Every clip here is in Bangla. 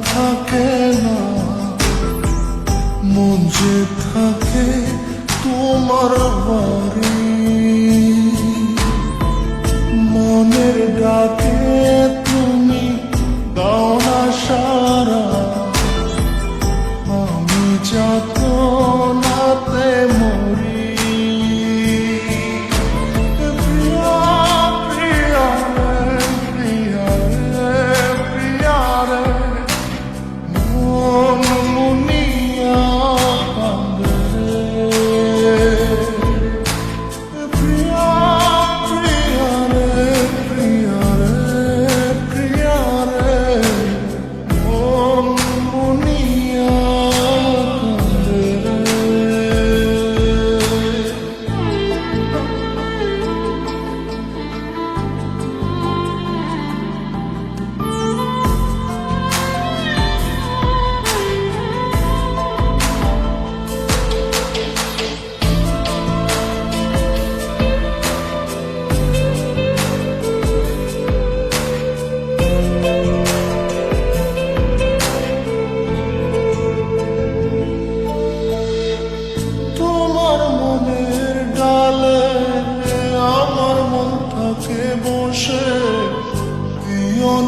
থাকে না, মন যে থাকে তোমার বাড়ি। মনের ডাকে তুমি দাও না সারা, আমি যত নাতে মরি।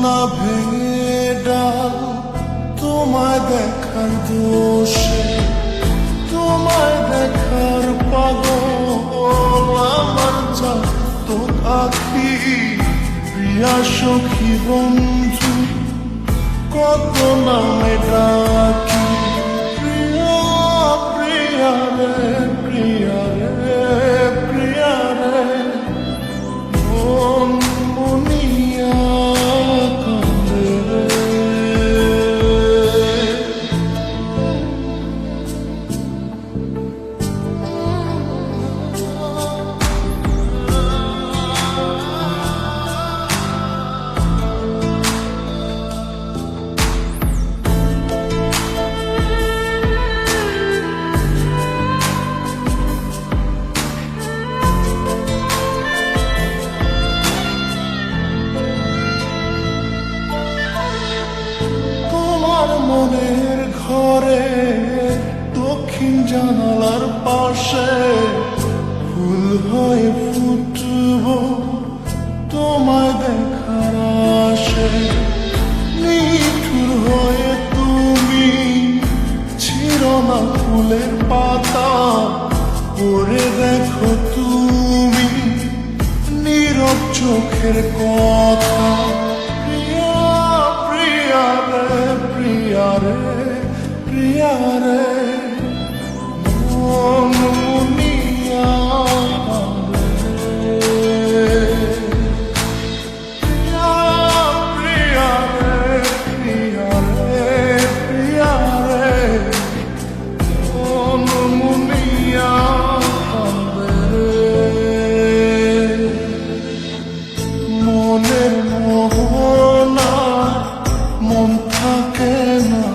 না ভেঙে ডাল তোমায় দেখার দোষে, তোমায় দেখার পাগল আমার তো আখি। প্রিয়া সখী বন্ধু কত নামে ডাকি, প্রিয়া প্রিয়া রে প্রিয়া রে প্রিয়া রে। মন মুনিয়া মনের ঘরে দক্ষিণ জানালার পাশে ফুল হয়ে ফুটব তোমায় দেখার আশে। নিঠুর হয়ে তুমি ছিঁড়ো না ফুলের পাতা, পড়ে দেখো তুমি নীরব চোখের কথা। প্রিয়া রে প্রিয়া রে মন মুনিয়া প্রিয়া প্রিয়া রে প্রিয়া রে প্রিয়া রে মন মুনিয়া মনের মোহনা মন থাকে না,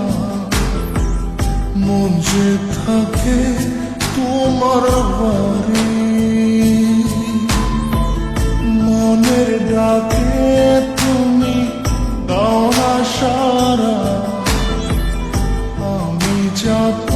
মন যে থাকে তোমার বাড়ি। মনের ডাকে তুমি দাও না সারা, আমি যত